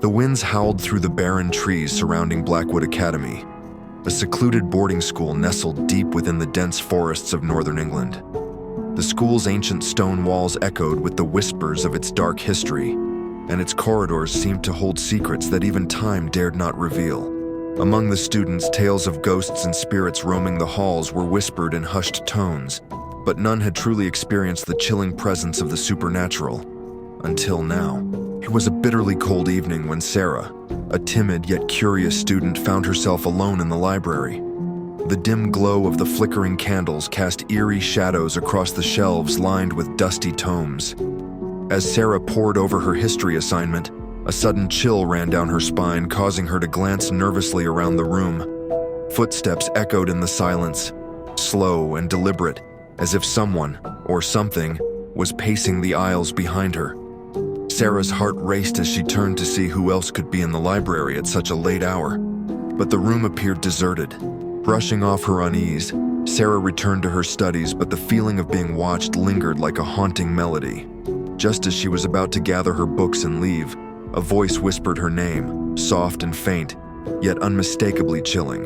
The winds howled through the barren trees surrounding Blackwood Academy, a secluded boarding school nestled deep within the dense forests of northern England. The school's ancient stone walls echoed with the whispers of its dark history, and its corridors seemed to hold secrets that even time dared not reveal. Among the students, tales of ghosts and spirits roaming the halls were whispered in hushed tones, but none had truly experienced the chilling presence of the supernatural. Until now. It was a bitterly cold evening when Sarah, a timid yet curious student, found herself alone in the library. The dim glow of the flickering candles cast eerie shadows across the shelves lined with dusty tomes. As Sarah pored over her history assignment, a sudden chill ran down her spine, causing her to glance nervously around the room. Footsteps echoed in the silence, slow and deliberate, as if someone, or something, was pacing the aisles behind her. Sarah's heart raced as she turned to see who else could be in the library at such a late hour. But the room appeared deserted. Brushing off her unease, Sarah returned to her studies, but the feeling of being watched lingered like a haunting melody. Just as she was about to gather her books and leave, a voice whispered her name, soft and faint, yet unmistakably chilling.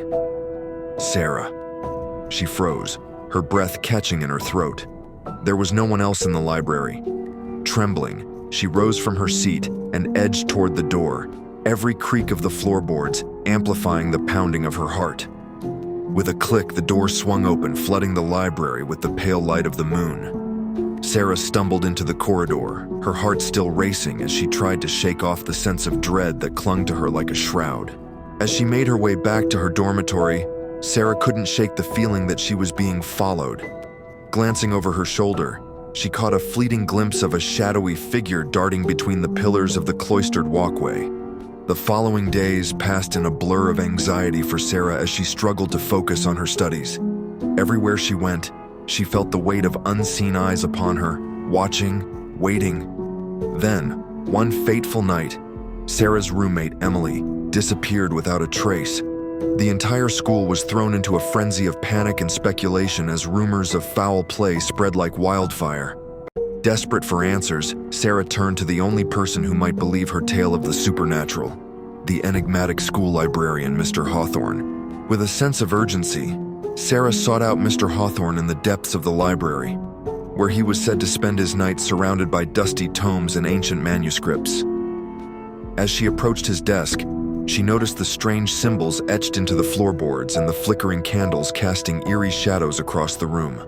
Sarah. She froze, her breath catching in her throat. There was no one else in the library. Trembling, she rose from her seat and edged toward the door, every creak of the floorboards amplifying the pounding of her heart. With a click, the door swung open, flooding the library with the pale light of the moon. Sarah stumbled into the corridor, her heart still racing as she tried to shake off the sense of dread that clung to her like a shroud. As she made her way back to her dormitory, Sarah couldn't shake the feeling that she was being followed. Glancing over her shoulder, she caught a fleeting glimpse of a shadowy figure darting between the pillars of the cloistered walkway. The following days passed in a blur of anxiety for Sarah as she struggled to focus on her studies. Everywhere she went, she felt the weight of unseen eyes upon her, watching, waiting. Then, one fateful night, Sarah's roommate, Emily, disappeared without a trace. The entire school was thrown into a frenzy of panic and speculation as rumors of foul play spread like wildfire. Desperate for answers, Sarah turned to the only person who might believe her tale of the supernatural, the enigmatic school librarian, Mr. Hawthorne. With a sense of urgency, Sarah sought out Mr. Hawthorne in the depths of the library, where he was said to spend his nights surrounded by dusty tomes and ancient manuscripts. As she approached his desk, she noticed the strange symbols etched into the floorboards and the flickering candles casting eerie shadows across the room.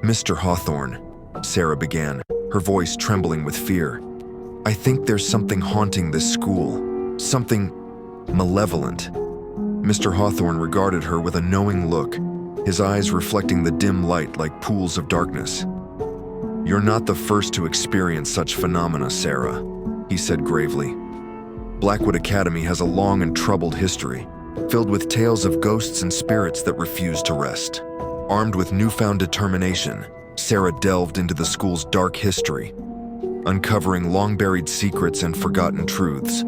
"Mr. Hawthorne," Sarah began, her voice trembling with fear. "I think there's something haunting this school. Something malevolent." Mr. Hawthorne regarded her with a knowing look, his eyes reflecting the dim light like pools of darkness. "You're not the first to experience such phenomena, Sarah," he said gravely. "Blackwood Academy has a long and troubled history, filled with tales of ghosts and spirits that refuse to rest." Armed with newfound determination, Sarah delved into the school's dark history, uncovering long-buried secrets and forgotten truths.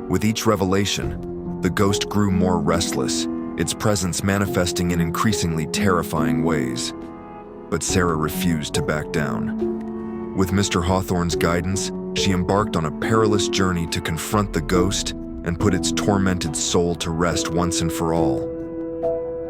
With each revelation, the ghost grew more restless, its presence manifesting in increasingly terrifying ways. But Sarah refused to back down. With Mr. Hawthorne's guidance, she embarked on a perilous journey to confront the ghost and put its tormented soul to rest once and for all.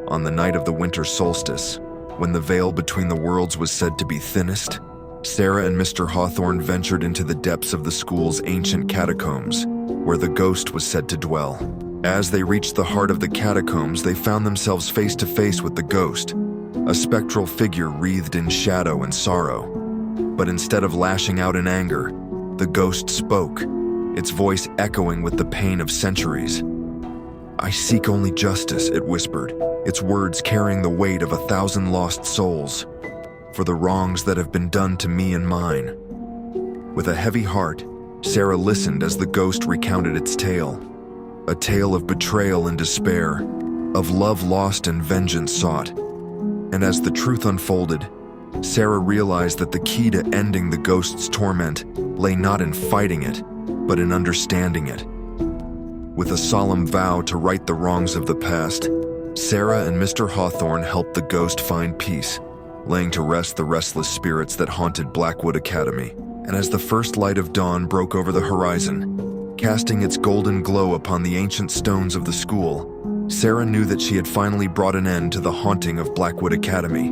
On the night of the winter solstice, when the veil between the worlds was said to be thinnest, Sarah and Mr. Hawthorne ventured into the depths of the school's ancient catacombs, where the ghost was said to dwell. As they reached the heart of the catacombs, they found themselves face to face with the ghost, a spectral figure wreathed in shadow and sorrow. But instead of lashing out in anger, the ghost spoke, its voice echoing with the pain of centuries. "I seek only justice," it whispered, its words carrying the weight of 1,000 lost souls, "for the wrongs that have been done to me and mine." With a heavy heart, Sarah listened as the ghost recounted its tale, a tale of betrayal and despair, of love lost and vengeance sought. And as the truth unfolded, Sarah realized that the key to ending the ghost's torment lay not in fighting it, but in understanding it. With a solemn vow to right the wrongs of the past, Sarah and Mr. Hawthorne helped the ghost find peace, laying to rest the restless spirits that haunted Blackwood Academy. And as the first light of dawn broke over the horizon, Casting its golden glow upon the ancient stones of the school, Sarah knew that she had finally brought an end to the haunting of Blackwood Academy.